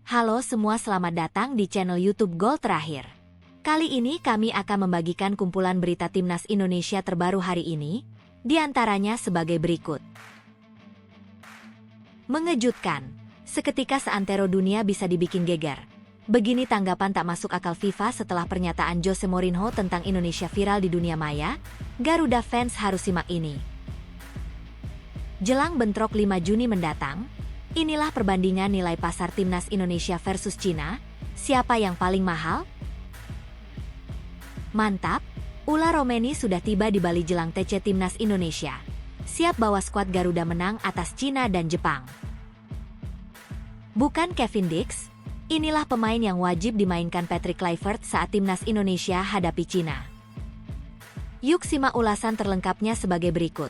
Halo semua, selamat datang di channel YouTube Gol Terakhir. Kali ini kami akan membagikan kumpulan berita Timnas Indonesia terbaru hari ini, di antaranya sebagai berikut. Mengejutkan, seketika seantero dunia bisa dibikin geger. Begini tanggapan tak masuk akal FIFA setelah pernyataan Jose Mourinho tentang Indonesia viral di dunia maya. Garuda fans harus simak ini. Jelang bentrok 5 Juni mendatang, inilah perbandingan nilai pasar Timnas Indonesia versus Cina. Siapa yang paling mahal? Mantap, Ula Romeni sudah tiba di Bali jelang TC Timnas Indonesia. Siap bawa skuad Garuda menang atas Cina dan Jepang. Bukan Kevin Dix, inilah pemain yang wajib dimainkan Patrick Kluivert saat Timnas Indonesia hadapi Cina. Yuk simak ulasan terlengkapnya sebagai berikut.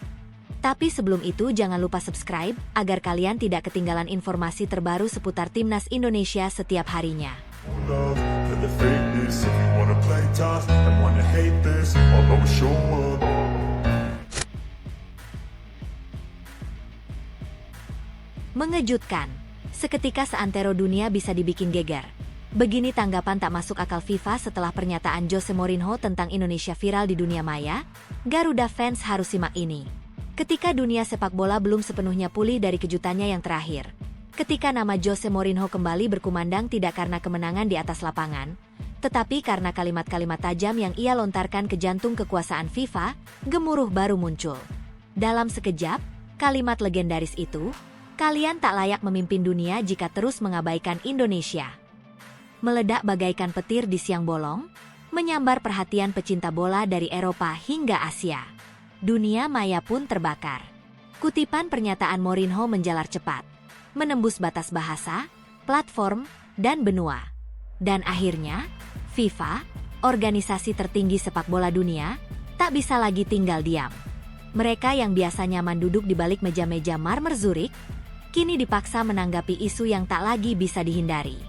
Tapi sebelum itu jangan lupa subscribe, agar kalian tidak ketinggalan informasi terbaru seputar Timnas Indonesia setiap harinya. Mengejutkan, seketika seantero dunia bisa dibikin geger. Begini tanggapan tak masuk akal FIFA setelah pernyataan Jose Mourinho tentang Indonesia viral di dunia maya. Garuda fans harus simak ini. Ketika dunia sepak bola belum sepenuhnya pulih dari kejutannya yang terakhir. Ketika nama Jose Mourinho kembali berkumandang tidak karena kemenangan di atas lapangan, tetapi karena kalimat-kalimat tajam yang ia lontarkan ke jantung kekuasaan FIFA, gemuruh baru muncul. Dalam sekejap, kalimat legendaris itu, "Kalian tak layak memimpin dunia jika terus mengabaikan Indonesia." Meledak bagaikan petir di siang bolong, menyambar perhatian pecinta bola dari Eropa hingga Asia. Dunia maya pun terbakar. Kutipan pernyataan Mourinho menjalar cepat, menembus batas bahasa, platform, dan benua. Dan akhirnya, FIFA, organisasi tertinggi sepak bola dunia, tak bisa lagi tinggal diam. Mereka yang biasa nyaman duduk di balik meja-meja marmer Zurich, kini dipaksa menanggapi isu yang tak lagi bisa dihindari.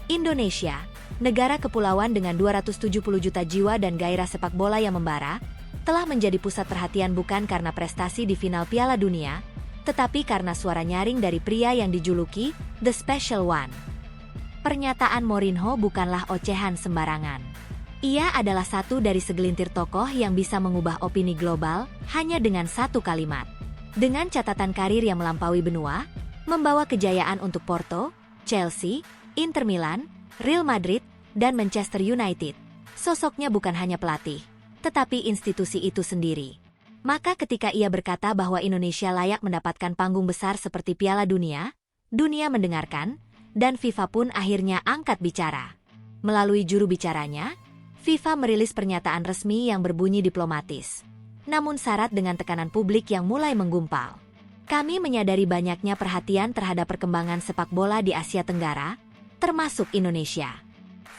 Indonesia, negara kepulauan dengan 270 juta jiwa dan gairah sepak bola yang membara, telah menjadi pusat perhatian bukan karena prestasi di final Piala Dunia, tetapi karena suara nyaring dari pria yang dijuluki The Special One. Pernyataan Mourinho bukanlah ocehan sembarangan. Ia adalah satu dari segelintir tokoh yang bisa mengubah opini global hanya dengan satu kalimat. Dengan catatan karir yang melampaui benua, membawa kejayaan untuk Porto, Chelsea, Inter Milan, Real Madrid, dan Manchester United. Sosoknya bukan hanya pelatih, tetapi institusi itu sendiri. Maka ketika ia berkata bahwa Indonesia layak mendapatkan panggung besar seperti Piala Dunia, dunia mendengarkan, dan FIFA pun akhirnya angkat bicara. Melalui juru bicaranya, FIFA merilis pernyataan resmi yang berbunyi diplomatis, namun syarat dengan tekanan publik yang mulai menggumpal. Kami menyadari banyaknya perhatian terhadap perkembangan sepak bola di Asia Tenggara, termasuk Indonesia.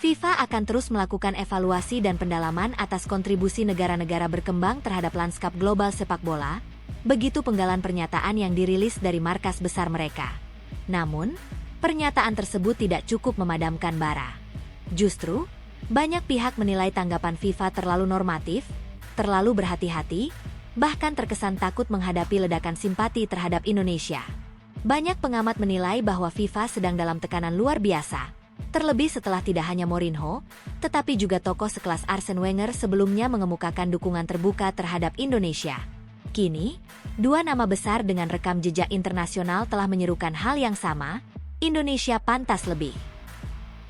FIFA akan terus melakukan evaluasi dan pendalaman atas kontribusi negara-negara berkembang terhadap lanskap global sepak bola, begitu penggalan pernyataan yang dirilis dari markas besar mereka. Namun, pernyataan tersebut tidak cukup memadamkan bara. Justru, banyak pihak menilai tanggapan FIFA terlalu normatif, terlalu berhati-hati, bahkan terkesan takut menghadapi ledakan simpati terhadap Indonesia. Banyak pengamat menilai bahwa FIFA sedang dalam tekanan luar biasa. Terlebih setelah tidak hanya Mourinho, tetapi juga tokoh sekelas Arsene Wenger sebelumnya mengemukakan dukungan terbuka terhadap Indonesia. Kini, dua nama besar dengan rekam jejak internasional telah menyerukan hal yang sama, Indonesia pantas lebih.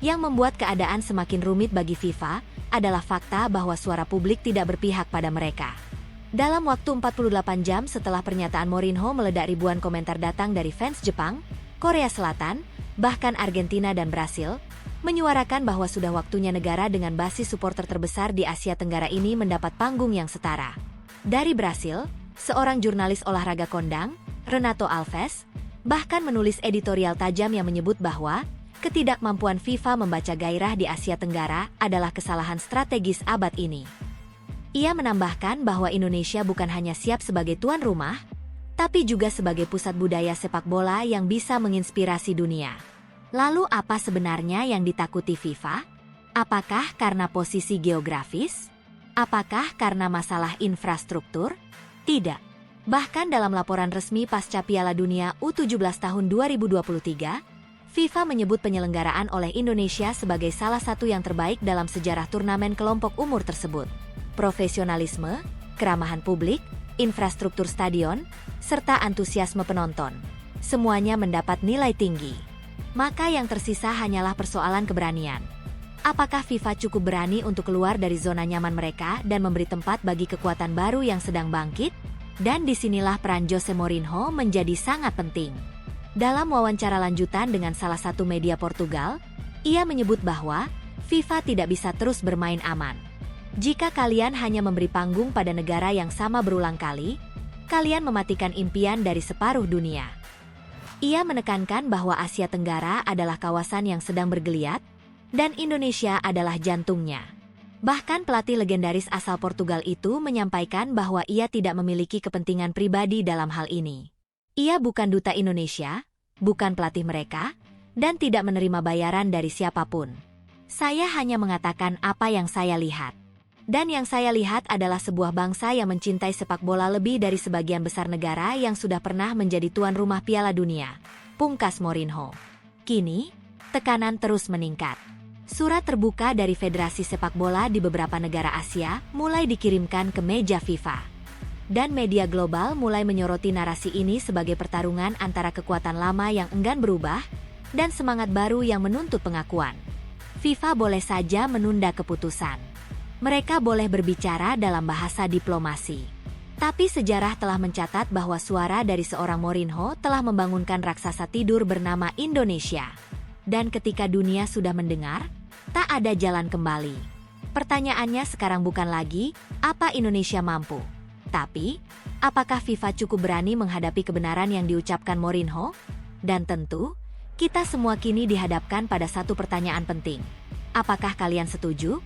Yang membuat keadaan semakin rumit bagi FIFA adalah fakta bahwa suara publik tidak berpihak pada mereka. Dalam waktu 48 jam setelah pernyataan Mourinho meledak, ribuan komentar datang dari fans Jepang, Korea Selatan, bahkan Argentina dan Brasil, menyuarakan bahwa sudah waktunya negara dengan basis supporter terbesar di Asia Tenggara ini mendapat panggung yang setara. Dari Brasil, seorang jurnalis olahraga kondang, Renato Alves, bahkan menulis editorial tajam yang menyebut bahwa ketidakmampuan FIFA membaca gairah di Asia Tenggara adalah kesalahan strategis abad ini. Ia menambahkan bahwa Indonesia bukan hanya siap sebagai tuan rumah, tapi juga sebagai pusat budaya sepak bola yang bisa menginspirasi dunia. Lalu apa sebenarnya yang ditakuti FIFA? Apakah karena posisi geografis? Apakah karena masalah infrastruktur? Tidak. Bahkan dalam laporan resmi pasca Piala Dunia U17 tahun 2023, FIFA menyebut penyelenggaraan oleh Indonesia sebagai salah satu yang terbaik dalam sejarah turnamen kelompok umur tersebut. Profesionalisme, keramahan publik, infrastruktur stadion, serta antusiasme penonton. Semuanya mendapat nilai tinggi. Maka yang tersisa hanyalah persoalan keberanian. Apakah FIFA cukup berani untuk keluar dari zona nyaman mereka dan memberi tempat bagi kekuatan baru yang sedang bangkit? Dan disinilah peran Jose Mourinho menjadi sangat penting. Dalam wawancara lanjutan dengan salah satu media Portugal, ia menyebut bahwa FIFA tidak bisa terus bermain aman. Jika kalian hanya memberi panggung pada negara yang sama berulang kali, kalian mematikan impian dari separuh dunia. Ia menekankan bahwa Asia Tenggara adalah kawasan yang sedang bergeliat, dan Indonesia adalah jantungnya. Bahkan pelatih legendaris asal Portugal itu menyampaikan bahwa ia tidak memiliki kepentingan pribadi dalam hal ini. Ia bukan duta Indonesia, bukan pelatih mereka, dan tidak menerima bayaran dari siapapun. Saya hanya mengatakan apa yang saya lihat. Dan yang saya lihat adalah sebuah bangsa yang mencintai sepak bola lebih dari sebagian besar negara yang sudah pernah menjadi tuan rumah Piala Dunia, pungkas Mourinho. Kini, tekanan terus meningkat. Surat terbuka dari Federasi Sepak Bola di beberapa negara Asia mulai dikirimkan ke meja FIFA. Dan media global mulai menyoroti narasi ini sebagai pertarungan antara kekuatan lama yang enggan berubah dan semangat baru yang menuntut pengakuan. FIFA boleh saja menunda keputusan. Mereka boleh berbicara dalam bahasa diplomasi. Tapi sejarah telah mencatat bahwa suara dari seorang Mourinho telah membangunkan raksasa tidur bernama Indonesia. Dan ketika dunia sudah mendengar, tak ada jalan kembali. Pertanyaannya sekarang bukan lagi, apa Indonesia mampu? Tapi, apakah FIFA cukup berani menghadapi kebenaran yang diucapkan Mourinho? Dan tentu, kita semua kini dihadapkan pada satu pertanyaan penting. Apakah kalian setuju?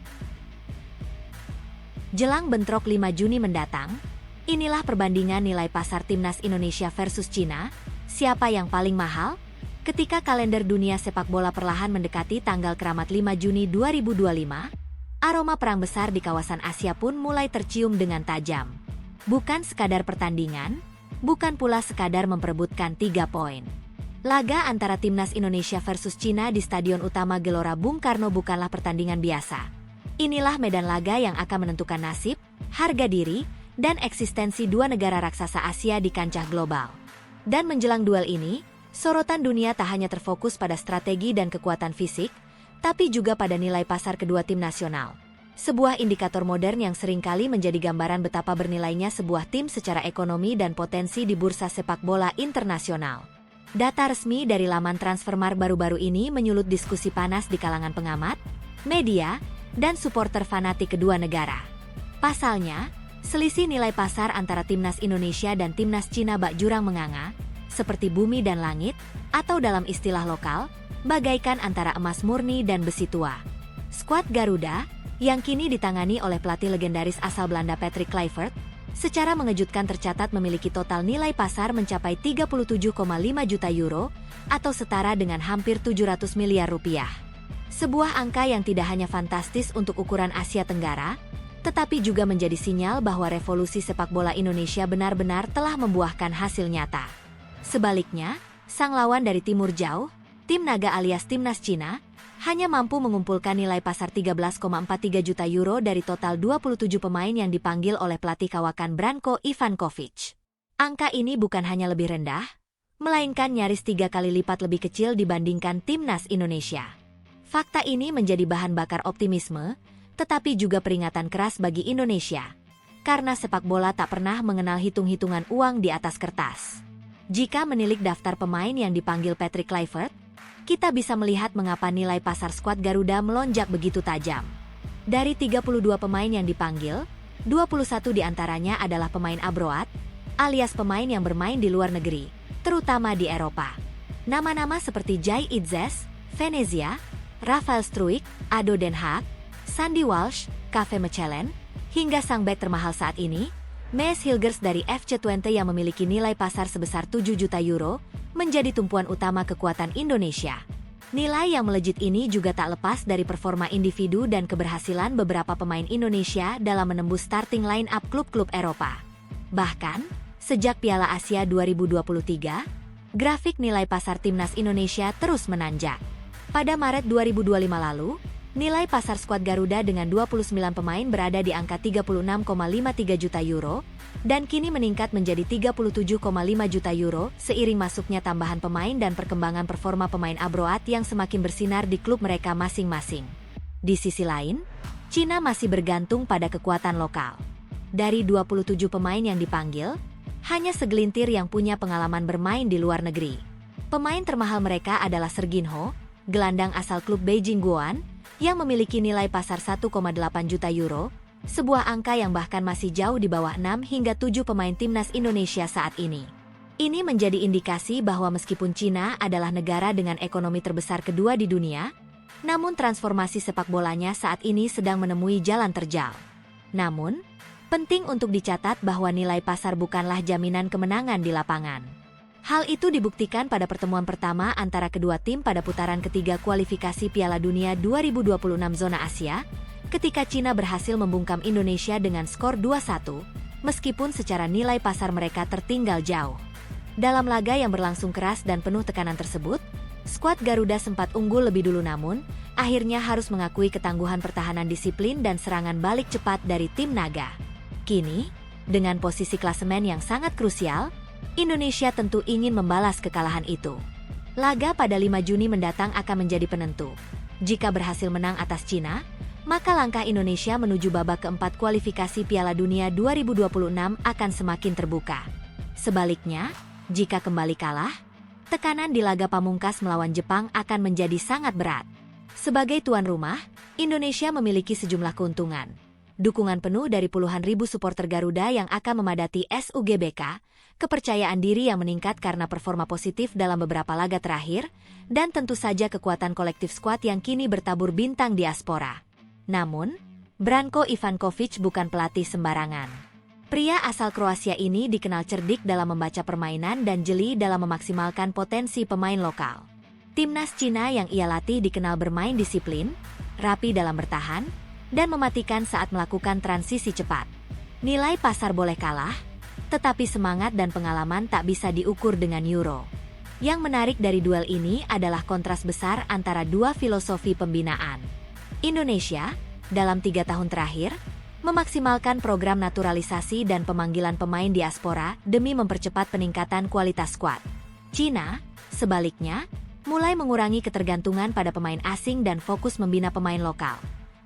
Jelang bentrok 5 Juni mendatang, inilah perbandingan nilai pasar timnas Indonesia versus Cina. Siapa yang paling mahal? Ketika kalender dunia sepak bola perlahan mendekati tanggal keramat 5 Juni 2025, aroma perang besar di kawasan Asia pun mulai tercium dengan tajam. Bukan sekadar pertandingan, bukan pula sekadar memperebutkan 3 poin. Laga antara timnas Indonesia versus Cina di Stadion Utama Gelora Bung Karno bukanlah pertandingan biasa. Inilah medan laga yang akan menentukan nasib, harga diri, dan eksistensi dua negara raksasa Asia di kancah global. Dan menjelang duel ini, sorotan dunia tak hanya terfokus pada strategi dan kekuatan fisik, tapi juga pada nilai pasar kedua tim nasional. Sebuah indikator modern yang seringkali menjadi gambaran betapa bernilainya sebuah tim secara ekonomi dan potensi di bursa sepak bola internasional. Data resmi dari laman Transfermarkt baru-baru ini menyulut diskusi panas di kalangan pengamat, media, dan supporter fanatik kedua negara. Pasalnya, selisih nilai pasar antara timnas Indonesia dan timnas Cina bak jurang menganga, seperti bumi dan langit, atau dalam istilah lokal, bagaikan antara emas murni dan besi tua. Skuad Garuda, yang kini ditangani oleh pelatih legendaris asal Belanda Patrick Kluivert, secara mengejutkan tercatat memiliki total nilai pasar mencapai 37,5 juta euro, atau setara dengan hampir 700 miliar rupiah. Sebuah angka yang tidak hanya fantastis untuk ukuran Asia Tenggara, tetapi juga menjadi sinyal bahwa revolusi sepak bola Indonesia benar-benar telah membuahkan hasil nyata. Sebaliknya, sang lawan dari Timur Jauh, Tim Naga alias Timnas Cina, hanya mampu mengumpulkan nilai pasar 13,43 juta euro dari total 27 pemain yang dipanggil oleh pelatih kawakan Branko Ivankovic. Angka ini bukan hanya lebih rendah, melainkan nyaris 3 kali lipat lebih kecil dibandingkan Timnas Indonesia. Fakta ini menjadi bahan bakar optimisme, tetapi juga peringatan keras bagi Indonesia, karena sepak bola tak pernah mengenal hitung-hitungan uang di atas kertas. Jika menilik daftar pemain yang dipanggil Patrick Kluivert, kita bisa melihat mengapa nilai pasar skuad Garuda melonjak begitu tajam. Dari 32 pemain yang dipanggil, 21 diantaranya adalah pemain abroad, alias pemain yang bermain di luar negeri, terutama di Eropa. Nama-nama seperti Jai Itzes, Venezia, Rafael Struijk, Ado Den Haag, Sandy Walsh, KV Mechelen, hingga sang bek termahal saat ini, Mees Hilgers dari FC Twente yang memiliki nilai pasar sebesar 7 juta euro, menjadi tumpuan utama kekuatan Indonesia. Nilai yang melejit ini juga tak lepas dari performa individu dan keberhasilan beberapa pemain Indonesia dalam menembus starting line-up klub-klub Eropa. Bahkan, sejak Piala Asia 2023, grafik nilai pasar timnas Indonesia terus menanjak. Pada Maret 2025 lalu, nilai pasar skuad Garuda dengan 29 pemain berada di angka 36,53 juta euro, dan kini meningkat menjadi 37,5 juta euro seiring masuknya tambahan pemain dan perkembangan performa pemain abroad yang semakin bersinar di klub mereka masing-masing. Di sisi lain, Cina masih bergantung pada kekuatan lokal. Dari 27 pemain yang dipanggil, hanya segelintir yang punya pengalaman bermain di luar negeri. Pemain termahal mereka adalah Serginho, gelandang asal klub Beijing Guoan, yang memiliki nilai pasar 1,8 juta euro, sebuah angka yang bahkan masih jauh di bawah 6 hingga 7 pemain timnas Indonesia saat ini. Ini menjadi indikasi bahwa meskipun Cina adalah negara dengan ekonomi terbesar kedua di dunia, namun transformasi sepak bolanya saat ini sedang menemui jalan terjal. Namun, penting untuk dicatat bahwa nilai pasar bukanlah jaminan kemenangan di lapangan. Hal itu dibuktikan pada pertemuan pertama antara kedua tim pada putaran ketiga kualifikasi Piala Dunia 2026 zona Asia, ketika Cina berhasil membungkam Indonesia dengan skor 2-1, meskipun secara nilai pasar mereka tertinggal jauh. Dalam laga yang berlangsung keras dan penuh tekanan tersebut, skuad Garuda sempat unggul lebih dulu namun, akhirnya harus mengakui ketangguhan pertahanan disiplin dan serangan balik cepat dari tim Naga. Kini, dengan posisi klasemen yang sangat krusial, Indonesia tentu ingin membalas kekalahan itu. Laga pada 5 Juni mendatang akan menjadi penentu. Jika berhasil menang atas Cina, maka langkah Indonesia menuju babak keempat kualifikasi Piala Dunia 2026 akan semakin terbuka. Sebaliknya, jika kembali kalah, tekanan di laga pamungkas melawan Jepang akan menjadi sangat berat. Sebagai tuan rumah, Indonesia memiliki sejumlah keuntungan. Dukungan penuh dari puluhan ribu supporter Garuda yang akan memadati SUGBK, kepercayaan diri yang meningkat karena performa positif dalam beberapa laga terakhir, dan tentu saja kekuatan kolektif skuad yang kini bertabur bintang diaspora. Namun, Branko Ivankovic bukan pelatih sembarangan. Pria asal Kroasia ini dikenal cerdik dalam membaca permainan dan jeli dalam memaksimalkan potensi pemain lokal. Timnas Cina yang ia latih dikenal bermain disiplin, rapi dalam bertahan, dan mematikan saat melakukan transisi cepat. Nilai pasar boleh kalah, tetapi semangat dan pengalaman tak bisa diukur dengan euro. Yang menarik dari duel ini adalah kontras besar antara dua filosofi pembinaan. Indonesia, dalam 3 tahun terakhir, memaksimalkan program naturalisasi dan pemanggilan pemain diaspora demi mempercepat peningkatan kualitas skuad. Cina, sebaliknya, mulai mengurangi ketergantungan pada pemain asing dan fokus membina pemain lokal.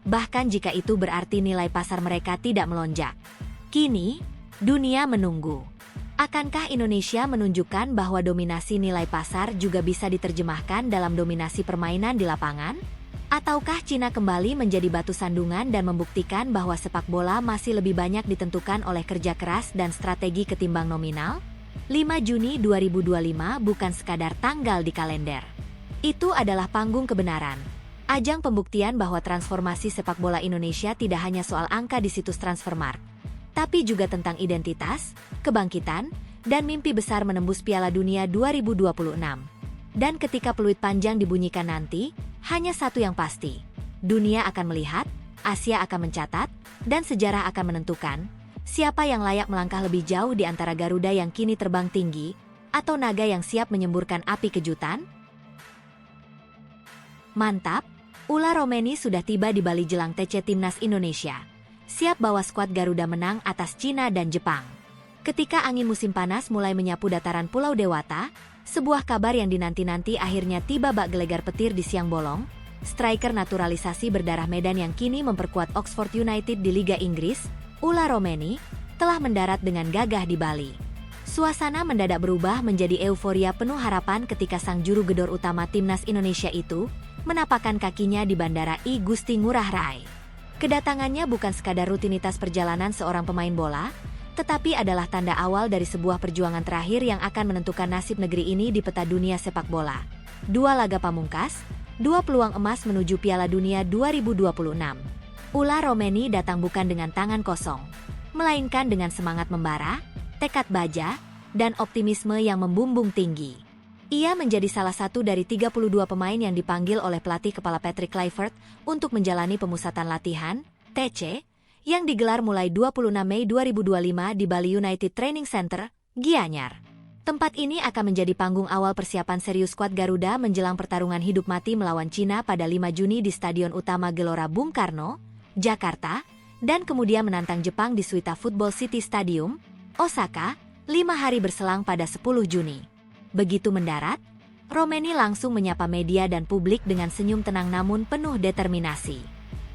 Bahkan jika itu berarti nilai pasar mereka tidak melonjak. Kini, dunia menunggu. Akankah Indonesia menunjukkan bahwa dominasi nilai pasar juga bisa diterjemahkan dalam dominasi permainan di lapangan? Ataukah Cina kembali menjadi batu sandungan dan membuktikan bahwa sepak bola masih lebih banyak ditentukan oleh kerja keras dan strategi ketimbang nominal? 5 Juni 2025 bukan sekadar tanggal di kalender. Itu adalah panggung kebenaran. Ajang pembuktian bahwa transformasi sepak bola Indonesia tidak hanya soal angka di situs Transfermarkt, tapi juga tentang identitas, kebangkitan, dan mimpi besar menembus Piala Dunia 2026. Dan ketika peluit panjang dibunyikan nanti, hanya satu yang pasti. Dunia akan melihat, Asia akan mencatat, dan sejarah akan menentukan siapa yang layak melangkah lebih jauh di antara Garuda yang kini terbang tinggi, atau naga yang siap menyemburkan api kejutan. Mantap! Ula Romeni sudah tiba di Bali jelang TC Timnas Indonesia. Siap bawa skuad Garuda menang atas Cina dan Jepang. Ketika angin musim panas mulai menyapu dataran Pulau Dewata, sebuah kabar yang dinanti-nanti akhirnya tiba bak gelegar petir di siang bolong. Striker naturalisasi berdarah Medan yang kini memperkuat Oxford United di Liga Inggris, Ula Romeni, telah mendarat dengan gagah di Bali. Suasana mendadak berubah menjadi euforia penuh harapan ketika sang juru gedor utama Timnas Indonesia itu menapakkan kakinya di Bandara I Gusti Ngurah Rai. Kedatangannya bukan sekadar rutinitas perjalanan seorang pemain bola, tetapi adalah tanda awal dari sebuah perjuangan terakhir yang akan menentukan nasib negeri ini di peta dunia sepak bola. 2 laga pamungkas, 2 peluang emas menuju Piala Dunia 2026. Ula Romeni datang bukan dengan tangan kosong, melainkan dengan semangat membara, tekad baja, dan optimisme yang membumbung tinggi. Ia menjadi salah satu dari 32 pemain yang dipanggil oleh pelatih kepala Patrick Kluivert untuk menjalani pemusatan latihan, TC, yang digelar mulai 26 Mei 2025 di Bali United Training Center, Gianyar. Tempat ini akan menjadi panggung awal persiapan serius skuad Garuda menjelang pertarungan hidup mati melawan Cina pada 5 Juni di Stadion Utama Gelora Bung Karno, Jakarta, dan kemudian menantang Jepang di Suita Football City Stadium, Osaka, 5 hari berselang pada 10 Juni. Begitu mendarat, Romeni langsung menyapa media dan publik dengan senyum tenang namun penuh determinasi.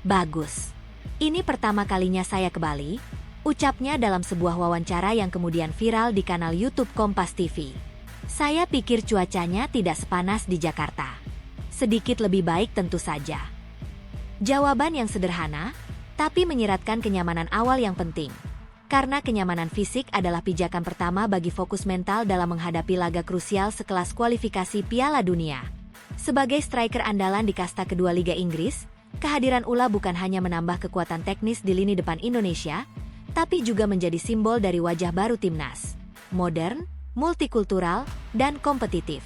"Bagus. Ini pertama kalinya saya ke Bali," ucapnya dalam sebuah wawancara yang kemudian viral di kanal YouTube Kompas TV. "Saya pikir cuacanya tidak sepanas di Jakarta. Sedikit lebih baik tentu saja." Jawaban yang sederhana, tapi menyiratkan kenyamanan awal yang penting. Karena kenyamanan fisik adalah pijakan pertama bagi fokus mental dalam menghadapi laga krusial sekelas kualifikasi Piala Dunia. Sebagai striker andalan di kasta kedua Liga Inggris, kehadiran Ula bukan hanya menambah kekuatan teknis di lini depan Indonesia, tapi juga menjadi simbol dari wajah baru timnas. Modern, multikultural, dan kompetitif.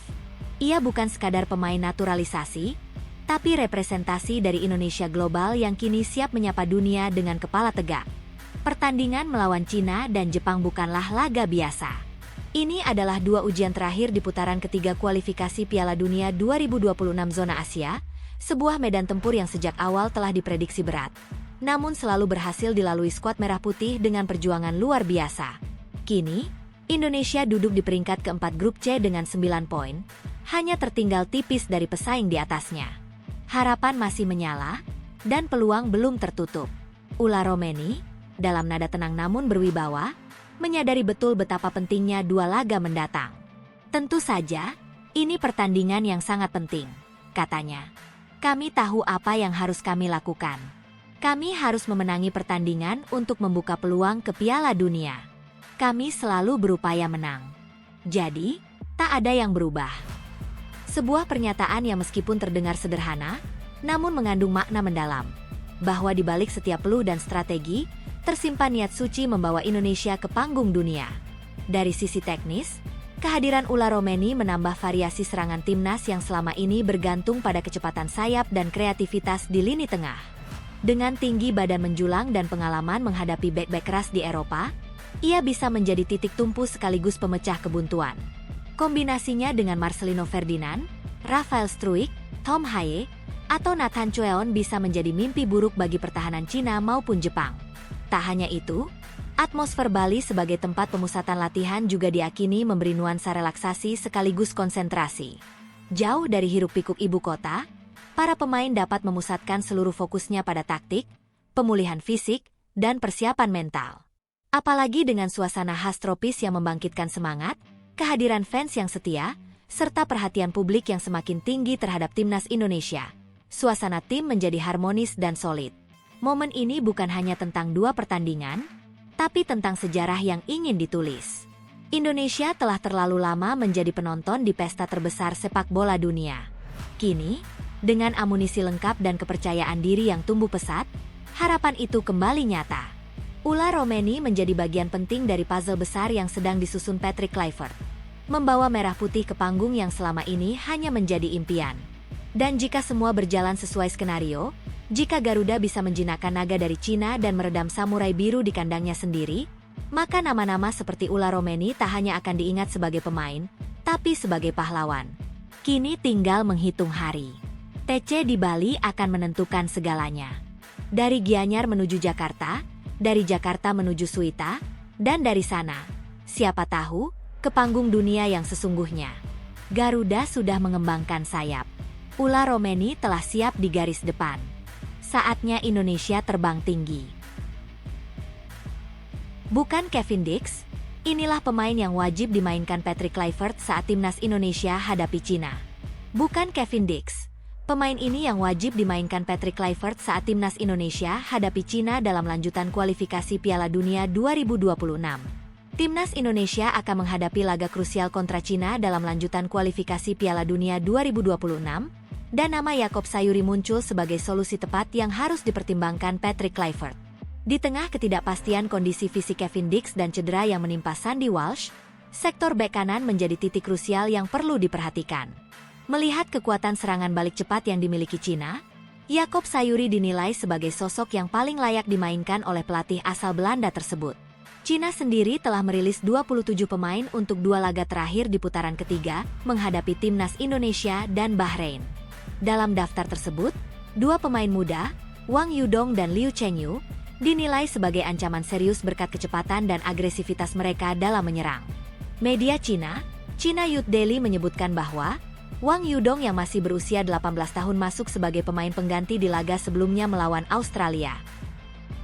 Ia bukan sekadar pemain naturalisasi, tapi representasi dari Indonesia global yang kini siap menyapa dunia dengan kepala tegak. Pertandingan melawan Cina dan Jepang bukanlah laga biasa. Ini adalah 2 ujian terakhir di putaran ketiga kualifikasi Piala Dunia 2026 zona Asia, sebuah medan tempur yang sejak awal telah diprediksi berat. Namun selalu berhasil dilalui skuad merah putih dengan perjuangan luar biasa. Kini, Indonesia duduk di peringkat keempat grup C dengan 9 poin, hanya tertinggal tipis dari pesaing di atasnya. Harapan masih menyala, dan peluang belum tertutup. Ula Romeni, dalam nada tenang namun berwibawa, menyadari betul betapa pentingnya 2 laga mendatang. "Tentu saja, ini pertandingan yang sangat penting," katanya. "Kami tahu apa yang harus kami lakukan. Kami harus memenangi pertandingan untuk membuka peluang ke Piala Dunia. Kami selalu berupaya menang. Jadi, tak ada yang berubah." Sebuah pernyataan yang meskipun terdengar sederhana, namun mengandung makna mendalam. Bahwa di balik setiap peluh dan strategi, tersimpan niat suci membawa Indonesia ke panggung dunia. Dari sisi teknis, kehadiran Ula Romeni menambah variasi serangan timnas yang selama ini bergantung pada kecepatan sayap dan kreativitas di lini tengah. Dengan tinggi badan menjulang dan pengalaman menghadapi bek-bek keras di Eropa, ia bisa menjadi titik tumpu sekaligus pemecah kebuntuan. Kombinasinya dengan Marcelino Ferdinand, Rafael Struijk, Tom Haye, atau Nathan Choeon bisa menjadi mimpi buruk bagi pertahanan Cina maupun Jepang. Tak hanya itu, atmosfer Bali sebagai tempat pemusatan latihan juga diakini memberi nuansa relaksasi sekaligus konsentrasi. Jauh dari hiruk-pikuk ibu kota, para pemain dapat memusatkan seluruh fokusnya pada taktik, pemulihan fisik, dan persiapan mental. Apalagi dengan suasana khas tropis yang membangkitkan semangat, kehadiran fans yang setia, serta perhatian publik yang semakin tinggi terhadap timnas Indonesia, suasana tim menjadi harmonis dan solid. Momen ini bukan hanya tentang 2 pertandingan, tapi tentang sejarah yang ingin ditulis. Indonesia telah terlalu lama menjadi penonton di pesta terbesar sepak bola dunia. Kini, dengan amunisi lengkap dan kepercayaan diri yang tumbuh pesat, harapan itu kembali nyata. Ula Romeni menjadi bagian penting dari puzzle besar yang sedang disusun Patrick Kluivert. Membawa merah putih ke panggung yang selama ini hanya menjadi impian. Dan jika semua berjalan sesuai skenario, jika Garuda bisa menjinakkan naga dari Cina dan meredam samurai biru di kandangnya sendiri, maka nama-nama seperti Ula Romeni tak hanya akan diingat sebagai pemain, tapi sebagai pahlawan. Kini tinggal menghitung hari. TC di Bali akan menentukan segalanya. Dari Gianyar menuju Jakarta, dari Jakarta menuju Suita, dan dari sana, siapa tahu, ke panggung dunia yang sesungguhnya. Garuda sudah mengembangkan sayap. Ula Romeni telah siap di garis depan. Saatnya Indonesia terbang tinggi. Bukan Kevin Dix, inilah pemain yang wajib dimainkan Patrick Kluivert saat timnas Indonesia hadapi Cina. Bukan Kevin Dix, pemain ini yang wajib dimainkan Patrick Kluivert saat timnas Indonesia hadapi Cina dalam lanjutan kualifikasi Piala Dunia 2026. Timnas Indonesia akan menghadapi laga krusial kontra Cina dalam lanjutan kualifikasi Piala Dunia 2026, dan nama Yakob Sayuri muncul sebagai solusi tepat yang harus dipertimbangkan Patrick Kluivert. Di tengah ketidakpastian kondisi fisik Kevin Dix dan cedera yang menimpa Sandy Walsh, sektor bek kanan menjadi titik krusial yang perlu diperhatikan. Melihat kekuatan serangan balik cepat yang dimiliki Cina, Yakob Sayuri dinilai sebagai sosok yang paling layak dimainkan oleh pelatih asal Belanda tersebut. Cina sendiri telah merilis 27 pemain untuk 2 laga terakhir di putaran ketiga menghadapi timnas Indonesia dan Bahrain. Dalam daftar tersebut, 2 pemain muda, Wang Yudong dan Liu Chengyu, dinilai sebagai ancaman serius berkat kecepatan dan agresivitas mereka dalam menyerang. Media Cina, China Youth Daily menyebutkan bahwa Wang Yudong yang masih berusia 18 tahun masuk sebagai pemain pengganti di laga sebelumnya melawan Australia.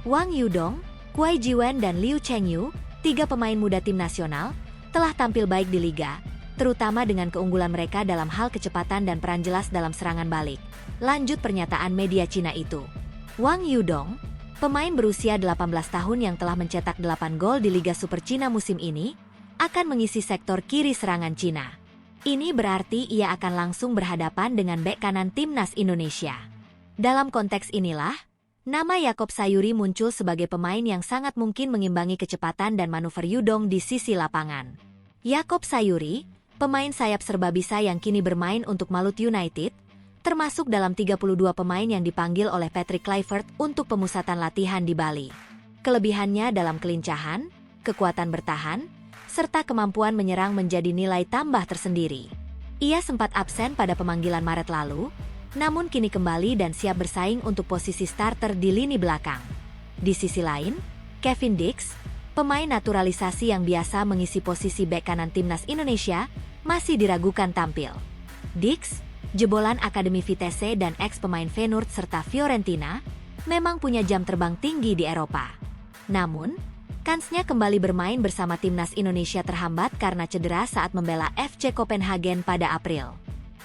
Wang Yudong, Kuai Jiwen dan Liu Chengyu, 3 pemain muda tim nasional, telah tampil baik di liga, terutama dengan keunggulan mereka dalam hal kecepatan dan peran jelas dalam serangan balik. Lanjut pernyataan media Cina itu. Wang Yudong, pemain berusia 18 tahun yang telah mencetak 8 gol di Liga Super Cina musim ini, akan mengisi sektor kiri serangan Cina. Ini berarti ia akan langsung berhadapan dengan bek kanan timnas Indonesia. Dalam konteks inilah, nama Yakob Sayuri muncul sebagai pemain yang sangat mungkin mengimbangi kecepatan dan manuver Yudong di sisi lapangan. Yakob Sayuri, pemain sayap serbabisa yang kini bermain untuk Malut United, termasuk dalam 32 pemain yang dipanggil oleh Patrick Kluivert untuk pemusatan latihan di Bali. Kelebihannya dalam kelincahan, kekuatan bertahan, serta kemampuan menyerang menjadi nilai tambah tersendiri. Ia sempat absen pada pemanggilan Maret lalu, namun kini kembali dan siap bersaing untuk posisi starter di lini belakang. Di sisi lain, Kevin Dix, pemain naturalisasi yang biasa mengisi posisi bek kanan timnas Indonesia, masih diragukan tampil. Dix, jebolan Akademi Vitesse dan ex-pemain Feyenoord serta Fiorentina, memang punya jam terbang tinggi di Eropa. Namun, kansnya kembali bermain bersama timnas Indonesia terhambat karena cedera saat membela FC Copenhagen pada April.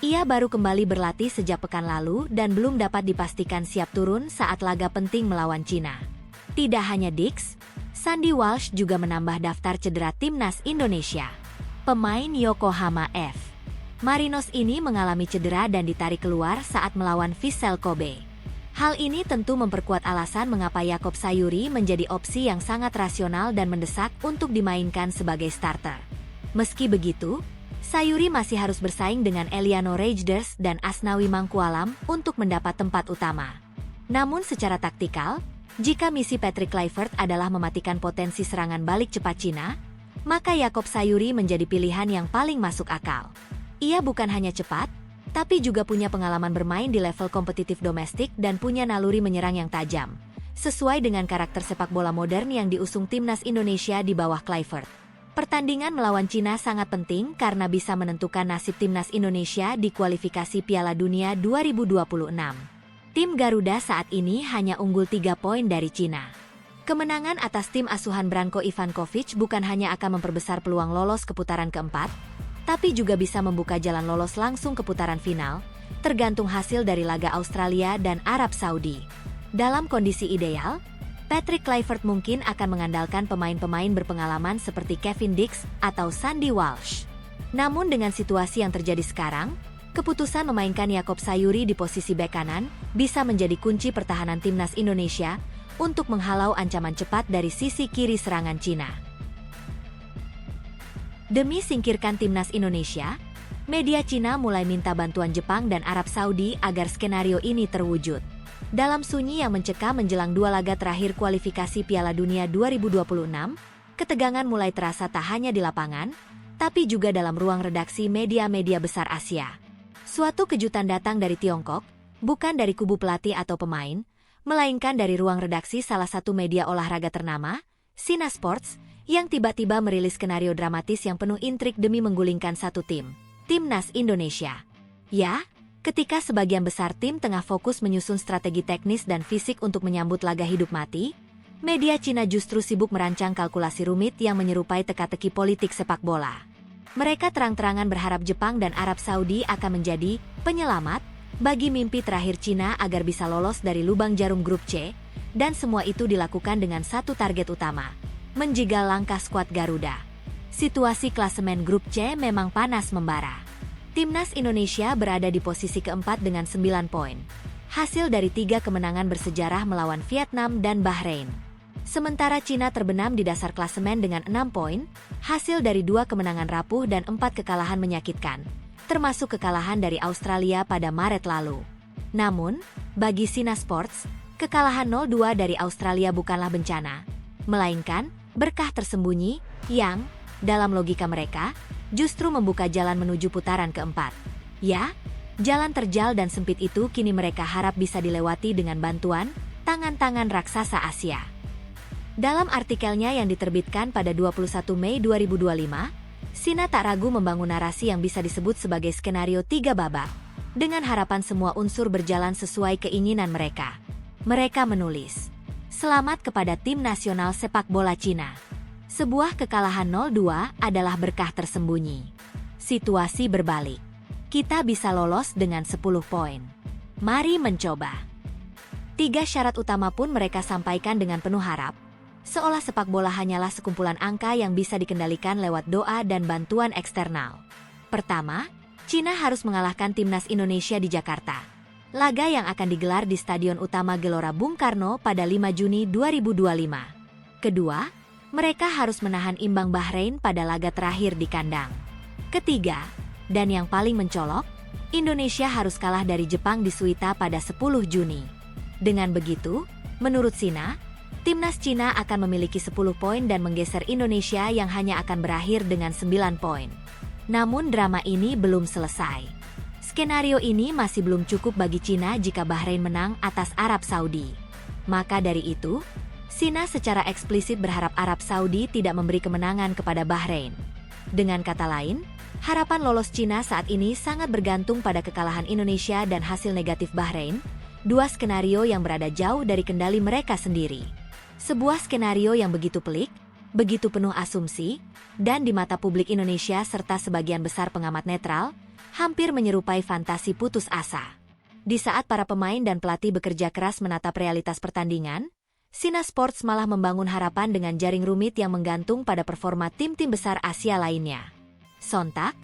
Ia baru kembali berlatih sejak pekan lalu dan belum dapat dipastikan siap turun saat laga penting melawan Cina. Tidak hanya Dix, Sandy Walsh juga menambah daftar cedera timnas Indonesia. Pemain Yokohama F. Marinos ini mengalami cedera dan ditarik keluar saat melawan Vissel Kobe. Hal ini tentu memperkuat alasan mengapa Yakob Sayuri menjadi opsi yang sangat rasional dan mendesak untuk dimainkan sebagai starter. Meski begitu, Sayuri masih harus bersaing dengan Eliano Rejders dan Asnawi Mangkualam untuk mendapat tempat utama. Namun secara taktikal, jika misi Patrick Kluivert adalah mematikan potensi serangan balik cepat Cina, maka Yakob Sayuri menjadi pilihan yang paling masuk akal. Ia bukan hanya cepat, tapi juga punya pengalaman bermain di level kompetitif domestik dan punya naluri menyerang yang tajam, sesuai dengan karakter sepak bola modern yang diusung timnas Indonesia di bawah Kluivert. Pertandingan melawan Cina sangat penting karena bisa menentukan nasib timnas Indonesia di kualifikasi Piala Dunia 2026. Tim Garuda saat ini hanya unggul 3 poin dari Cina. Kemenangan atas tim asuhan Branko Ivankovic bukan hanya akan memperbesar peluang lolos ke putaran keempat, tapi juga bisa membuka jalan lolos langsung ke putaran final, tergantung hasil dari laga Australia dan Arab Saudi. Dalam kondisi ideal, Patrick Kluivert mungkin akan mengandalkan pemain-pemain berpengalaman seperti Kevin Dix atau Sandy Walsh. Namun dengan situasi yang terjadi sekarang, keputusan memainkan Yakob Sayuri di posisi bek kanan bisa menjadi kunci pertahanan timnas Indonesia untuk menghalau ancaman cepat dari sisi kiri serangan Cina. Demi singkirkan timnas Indonesia, media Cina mulai minta bantuan Jepang dan Arab Saudi agar skenario ini terwujud. Dalam sunyi yang mencekam menjelang 2 laga terakhir kualifikasi Piala Dunia 2026, ketegangan mulai terasa tak hanya di lapangan, tapi juga dalam ruang redaksi media-media besar Asia. Suatu kejutan datang dari Tiongkok, bukan dari kubu pelatih atau pemain, melainkan dari ruang redaksi salah satu media olahraga ternama, Sina Sports, yang tiba-tiba merilis skenario dramatis yang penuh intrik demi menggulingkan satu tim, Timnas Indonesia. Ya, ketika sebagian besar tim tengah fokus menyusun strategi teknis dan fisik untuk menyambut laga hidup mati, media Cina justru sibuk merancang kalkulasi rumit yang menyerupai teka-teki politik sepak bola. Mereka terang-terangan berharap Jepang dan Arab Saudi akan menjadi penyelamat bagi mimpi terakhir Cina agar bisa lolos dari lubang jarum grup C, dan semua itu dilakukan dengan satu target utama, menjegal langkah skuad Garuda. Situasi klasemen grup C memang panas membara. Timnas Indonesia berada di posisi keempat dengan 9 poin. Hasil dari 3 kemenangan bersejarah melawan Vietnam dan Bahrain. Sementara Cina terbenam di dasar klasemen dengan 6 poin, hasil dari 2 kemenangan rapuh dan 4 kekalahan menyakitkan, termasuk kekalahan dari Australia pada Maret lalu. Namun, bagi Sina Sports, kekalahan 0-2 dari Australia bukanlah bencana, melainkan Berkah tersembunyi, yang, dalam logika mereka, justru membuka jalan menuju putaran keempat. Ya, jalan terjal dan sempit itu kini mereka harap bisa dilewati dengan bantuan tangan-tangan raksasa Asia. Dalam artikelnya yang diterbitkan pada 21 Mei 2025, Sina tak ragu membangun narasi yang bisa disebut sebagai skenario 3 babak, dengan harapan semua unsur berjalan sesuai keinginan mereka. Mereka menulis, "Selamat kepada tim nasional sepak bola Cina. Sebuah kekalahan 0-2 adalah berkah tersembunyi. Situasi berbalik. Kita bisa lolos dengan 10 poin. Mari mencoba." 3 syarat utama pun mereka sampaikan dengan penuh harap, seolah sepak bola hanyalah sekumpulan angka yang bisa dikendalikan lewat doa dan bantuan eksternal. Pertama, Cina harus mengalahkan timnas Indonesia di Jakarta. Laga yang akan digelar di Stadion Utama Gelora Bung Karno pada 5 Juni 2025. Kedua, mereka harus menahan imbang Bahrain pada laga terakhir di kandang. Ketiga, dan yang paling mencolok, Indonesia harus kalah dari Jepang di Suita pada 10 Juni. Dengan begitu, menurut Sina, timnas Cina akan memiliki 10 poin dan menggeser Indonesia yang hanya akan berakhir dengan 9 poin. Namun drama ini belum selesai. Skenario ini masih belum cukup bagi Cina jika Bahrain menang atas Arab Saudi. Maka dari itu, Sina secara eksplisit berharap Arab Saudi tidak memberi kemenangan kepada Bahrain. Dengan kata lain, harapan lolos Cina saat ini sangat bergantung pada kekalahan Indonesia dan hasil negatif Bahrain, 2 skenario yang berada jauh dari kendali mereka sendiri. Sebuah skenario yang begitu pelik, begitu penuh asumsi, dan di mata publik Indonesia serta sebagian besar pengamat netral, hampir menyerupai fantasi putus asa. Di saat para pemain dan pelatih bekerja keras menatap realitas pertandingan, Sina Sports malah membangun harapan dengan jaring rumit yang menggantung pada performa tim-tim besar Asia lainnya. Sontak,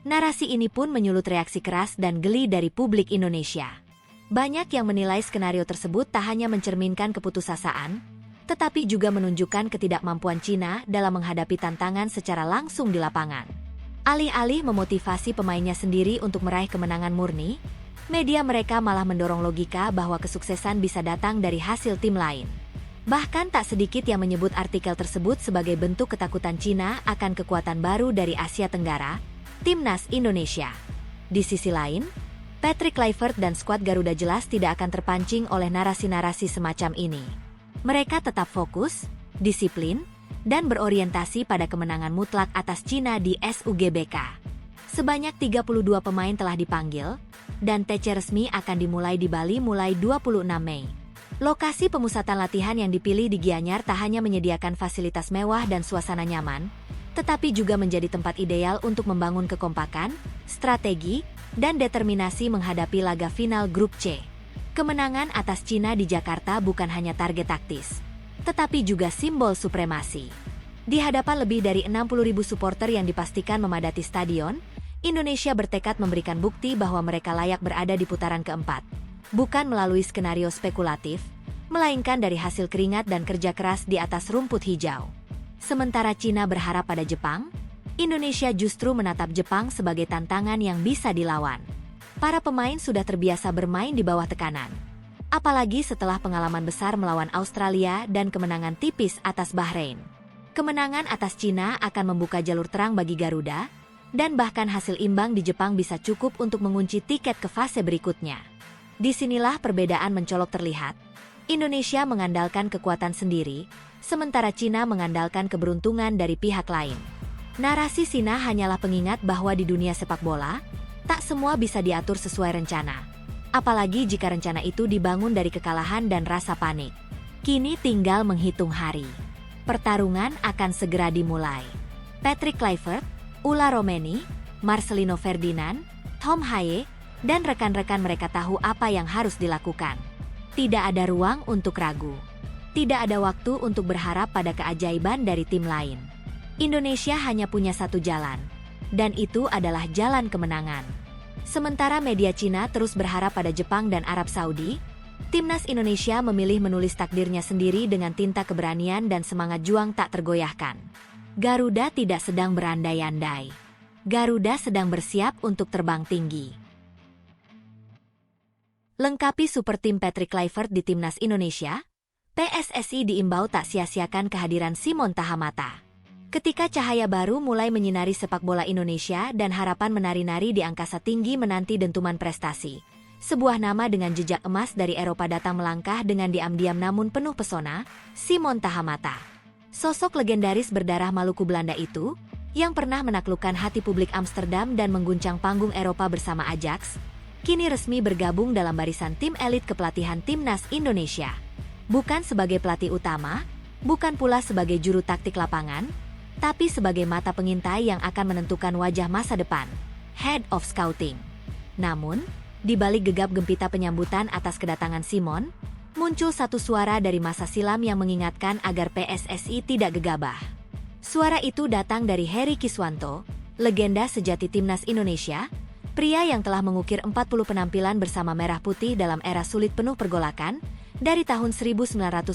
narasi ini pun menyulut reaksi keras dan geli dari publik Indonesia. Banyak yang menilai skenario tersebut tak hanya mencerminkan keputusasaan, tetapi juga menunjukkan ketidakmampuan Cina dalam menghadapi tantangan secara langsung di lapangan. Alih-alih memotivasi pemainnya sendiri untuk meraih kemenangan murni, media mereka malah mendorong logika bahwa kesuksesan bisa datang dari hasil tim lain. Bahkan tak sedikit yang menyebut artikel tersebut sebagai bentuk ketakutan Cina akan kekuatan baru dari Asia Tenggara, timnas Indonesia. Di sisi lain, Patrick Kluivert dan skuad Garuda jelas tidak akan terpancing oleh narasi-narasi semacam ini. Mereka tetap fokus, disiplin, dan berorientasi pada kemenangan mutlak atas Cina di SUGBK. Sebanyak 32 pemain telah dipanggil, dan TC resmi akan dimulai di Bali mulai 26 Mei. Lokasi pemusatan latihan yang dipilih di Gianyar tak hanya menyediakan fasilitas mewah dan suasana nyaman, tetapi juga menjadi tempat ideal untuk membangun kekompakan, strategi, dan determinasi menghadapi laga final Grup C. Kemenangan atas Cina di Jakarta bukan hanya target taktis, tetapi juga simbol supremasi. Di hadapan lebih dari 60.000 supporter yang dipastikan memadati stadion, Indonesia bertekad memberikan bukti bahwa mereka layak berada di putaran keempat. Bukan melalui skenario spekulatif, melainkan dari hasil keringat dan kerja keras di atas rumput hijau. Sementara Cina berharap pada Jepang, Indonesia justru menatap Jepang sebagai tantangan yang bisa dilawan. Para pemain sudah terbiasa bermain di bawah tekanan. Apalagi setelah pengalaman besar melawan Australia dan kemenangan tipis atas Bahrain. Kemenangan atas Cina akan membuka jalur terang bagi Garuda, dan bahkan hasil imbang di Jepang bisa cukup untuk mengunci tiket ke fase berikutnya. Disinilah perbedaan mencolok terlihat. Indonesia mengandalkan kekuatan sendiri, sementara Cina mengandalkan keberuntungan dari pihak lain. Narasi Sina hanyalah pengingat bahwa di dunia sepak bola, tak semua bisa diatur sesuai rencana. Apalagi jika rencana itu dibangun dari kekalahan dan rasa panik. Kini tinggal menghitung hari. Pertarungan akan segera dimulai. Patrick Kluivert, Ula Romeni, Marcelino Ferdinand, Tom Haye, dan rekan-rekan mereka tahu apa yang harus dilakukan. Tidak ada ruang untuk ragu. Tidak ada waktu untuk berharap pada keajaiban dari tim lain. Indonesia hanya punya satu jalan, dan itu adalah jalan kemenangan. Sementara media Cina terus berharap pada Jepang dan Arab Saudi, timnas Indonesia memilih menulis takdirnya sendiri dengan tinta keberanian dan semangat juang tak tergoyahkan. Garuda tidak sedang berandai-andai. Garuda sedang bersiap untuk terbang tinggi. Lengkapi super tim Patrick Kluivert di timnas Indonesia. PSSI diimbau tak sia-siakan kehadiran Simon Tahamata. Ketika cahaya baru mulai menyinari sepak bola Indonesia dan harapan menari-nari di angkasa tinggi menanti dentuman prestasi, sebuah nama dengan jejak emas dari Eropa datang melangkah dengan diam-diam namun penuh pesona, Simon Tahamata. Sosok legendaris berdarah Maluku Belanda itu, yang pernah menaklukkan hati publik Amsterdam dan mengguncang panggung Eropa bersama Ajax, kini resmi bergabung dalam barisan tim elit kepelatihan Timnas Indonesia. Bukan sebagai pelatih utama, bukan pula sebagai juru taktik lapangan, tapi sebagai mata pengintai yang akan menentukan wajah masa depan, Head of Scouting. Namun, di balik gegap gempita penyambutan atas kedatangan Simon, muncul satu suara dari masa silam yang mengingatkan agar PSSI tidak gegabah. Suara itu datang dari Heri Kiswanto, legenda sejati Timnas Indonesia, pria yang telah mengukir 40 penampilan bersama Merah Putih dalam era sulit penuh pergolakan, dari tahun 1981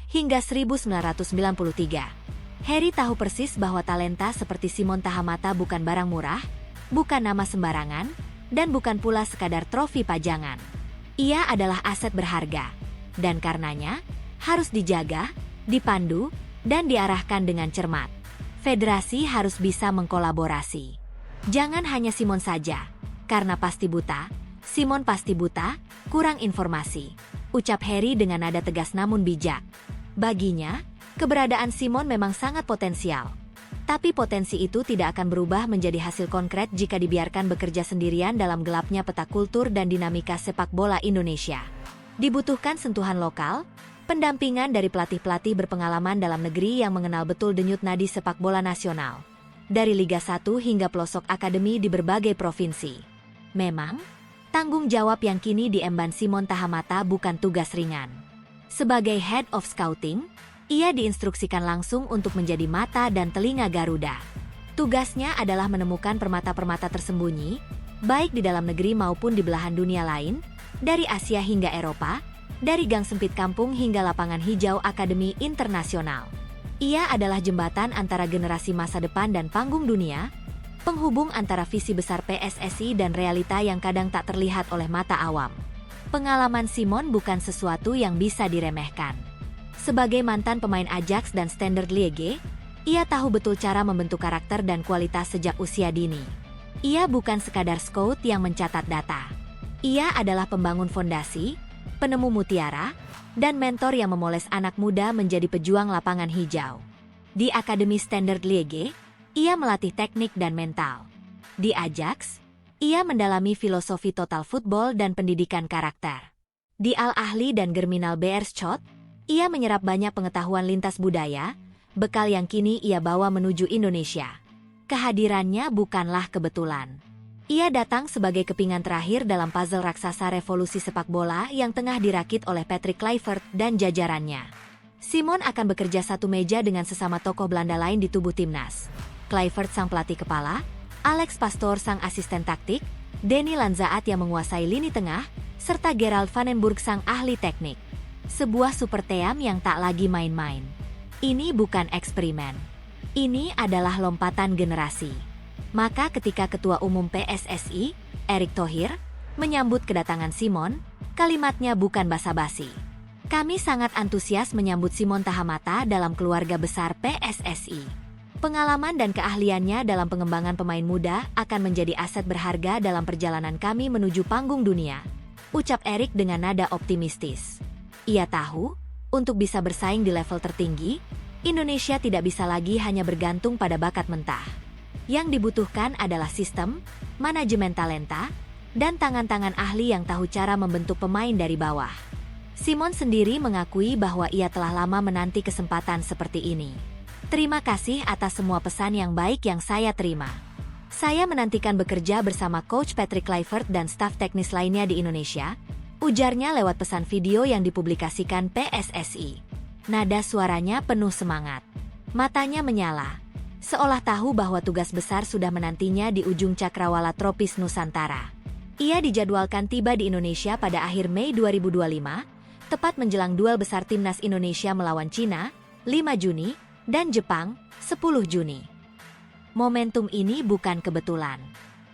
hingga 1993. Heri tahu persis bahwa talenta seperti Simon Tahamata bukan barang murah, bukan nama sembarangan, dan bukan pula sekadar trofi pajangan. Ia adalah aset berharga, dan karenanya harus dijaga, dipandu, dan diarahkan dengan cermat. Federasi harus bisa mengkolaborasi. Jangan hanya Simon saja, karena pasti buta, Simon pasti buta, kurang informasi, ucap Heri dengan nada tegas namun bijak. Baginya, keberadaan Simon memang sangat potensial. Tapi potensi itu tidak akan berubah menjadi hasil konkret jika dibiarkan bekerja sendirian dalam gelapnya peta kultur dan dinamika sepak bola Indonesia. Dibutuhkan sentuhan lokal, pendampingan dari pelatih-pelatih berpengalaman dalam negeri yang mengenal betul denyut nadi sepak bola nasional. Dari Liga 1 hingga pelosok akademi di berbagai provinsi. Memang, tanggung jawab yang kini diemban Simon Tahamata bukan tugas ringan. Sebagai Head of Scouting, ia diinstruksikan langsung untuk menjadi mata dan telinga Garuda. Tugasnya adalah menemukan permata-permata tersembunyi, baik di dalam negeri maupun di belahan dunia lain, dari Asia hingga Eropa, dari gang sempit kampung hingga lapangan hijau akademi internasional. Ia adalah jembatan antara generasi masa depan dan panggung dunia, penghubung antara visi besar PSSI dan realita yang kadang tak terlihat oleh mata awam. Pengalaman Simon bukan sesuatu yang bisa diremehkan. Sebagai mantan pemain Ajax dan Standard Liège, ia tahu betul cara membentuk karakter dan kualitas sejak usia dini. Ia bukan sekadar scout yang mencatat data. Ia adalah pembangun fondasi, penemu mutiara, dan mentor yang memoles anak muda menjadi pejuang lapangan hijau. Di Akademi Standard Liège, ia melatih teknik dan mental. Di Ajax, ia mendalami filosofi total football dan pendidikan karakter. Di Al Ahly dan Germinal Beerschot, ia menyerap banyak pengetahuan lintas budaya, bekal yang kini ia bawa menuju Indonesia. Kehadirannya bukanlah kebetulan. Ia datang sebagai kepingan terakhir dalam puzzle raksasa revolusi sepak bola yang tengah dirakit oleh Patrick Kluivert dan jajarannya. Simon akan bekerja satu meja dengan sesama tokoh Belanda lain di tubuh timnas. Kluivert sang pelatih kepala, Alex Pastoor sang asisten taktik, Denny Lanzaat yang menguasai lini tengah, serta Gerald Vanenburg sang ahli teknik. Sebuah super team yang tak lagi main-main. Ini bukan eksperimen. Ini adalah lompatan generasi. Maka ketika Ketua Umum PSSI, Erick Thohir, menyambut kedatangan Simon, kalimatnya bukan basa-basi. Kami sangat antusias menyambut Simon Tahamata dalam keluarga besar PSSI. Pengalaman dan keahliannya dalam pengembangan pemain muda akan menjadi aset berharga dalam perjalanan kami menuju panggung dunia, ucap Erick dengan nada optimistis. Ia tahu, untuk bisa bersaing di level tertinggi, Indonesia tidak bisa lagi hanya bergantung pada bakat mentah. Yang dibutuhkan adalah sistem, manajemen talenta, dan tangan-tangan ahli yang tahu cara membentuk pemain dari bawah. Simon sendiri mengakui bahwa ia telah lama menanti kesempatan seperti ini. Terima kasih atas semua pesan yang baik yang saya terima. Saya menantikan bekerja bersama Coach Patrick Kluivert dan staf teknis lainnya di Indonesia, ujarnya lewat pesan video yang dipublikasikan PSSI. Nada suaranya penuh semangat. Matanya menyala, seolah tahu bahwa tugas besar sudah menantinya di ujung cakrawala tropis Nusantara. Ia dijadwalkan tiba di Indonesia pada akhir Mei 2025, tepat menjelang duel besar Timnas Indonesia melawan Cina, 5 Juni, dan Jepang, 10 Juni. Momentum ini bukan kebetulan.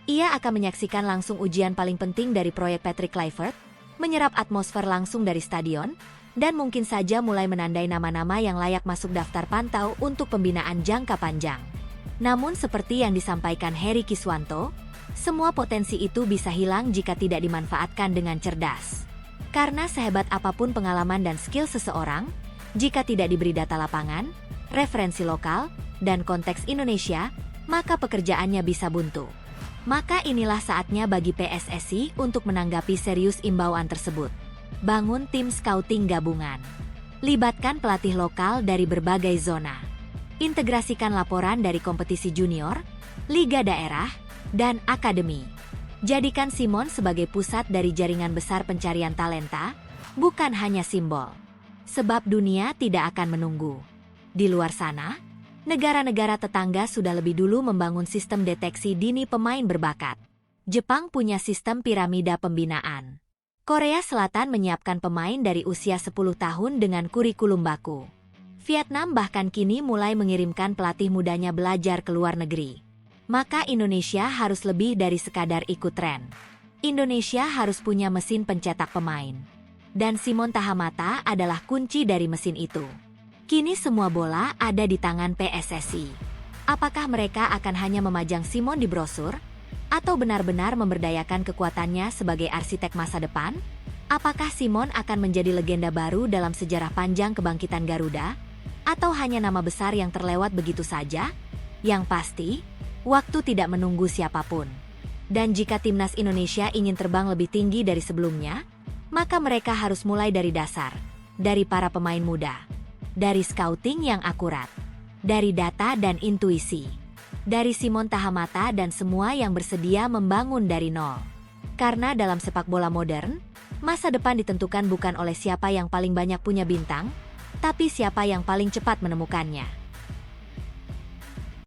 Ia akan menyaksikan langsung ujian paling penting dari proyek Patrick Kluivert, menyerap atmosfer langsung dari stadion, dan mungkin saja mulai menandai nama-nama yang layak masuk daftar pantau untuk pembinaan jangka panjang. Namun seperti yang disampaikan Heri Kiswanto, semua potensi itu bisa hilang jika tidak dimanfaatkan dengan cerdas. Karena sehebat apapun pengalaman dan skill seseorang, jika tidak diberi data lapangan, referensi lokal, dan konteks Indonesia, maka pekerjaannya bisa buntu. Maka inilah saatnya bagi PSSI untuk menanggapi serius imbauan tersebut. Bangun tim scouting gabungan. Libatkan pelatih lokal dari berbagai zona. Integrasikan laporan dari kompetisi junior, liga daerah, dan akademi. Jadikan Simon sebagai pusat dari jaringan besar pencarian talenta, bukan hanya simbol. Sebab dunia tidak akan menunggu. Di luar sana, negara-negara tetangga sudah lebih dulu membangun sistem deteksi dini pemain berbakat. Jepang punya sistem piramida pembinaan. Korea Selatan menyiapkan pemain dari usia 10 tahun dengan kurikulum baku. Vietnam bahkan kini mulai mengirimkan pelatih mudanya belajar ke luar negeri. Maka Indonesia harus lebih dari sekadar ikut tren. Indonesia harus punya mesin pencetak pemain. Dan Simon Tahamata adalah kunci dari mesin itu. Kini semua bola ada di tangan PSSI. Apakah mereka akan hanya memajang Simon di brosur? Atau benar-benar memberdayakan kekuatannya sebagai arsitek masa depan? Apakah Simon akan menjadi legenda baru dalam sejarah panjang kebangkitan Garuda? Atau hanya nama besar yang terlewat begitu saja? Yang pasti, waktu tidak menunggu siapapun. Dan jika timnas Indonesia ingin terbang lebih tinggi dari sebelumnya, maka mereka harus mulai dari dasar, dari para pemain muda, dari scouting yang akurat, dari data dan intuisi, dari Simon Tahamata dan semua yang bersedia membangun dari nol. Karena dalam sepak bola modern, masa depan ditentukan bukan oleh siapa yang paling banyak punya bintang, tapi siapa yang paling cepat menemukannya.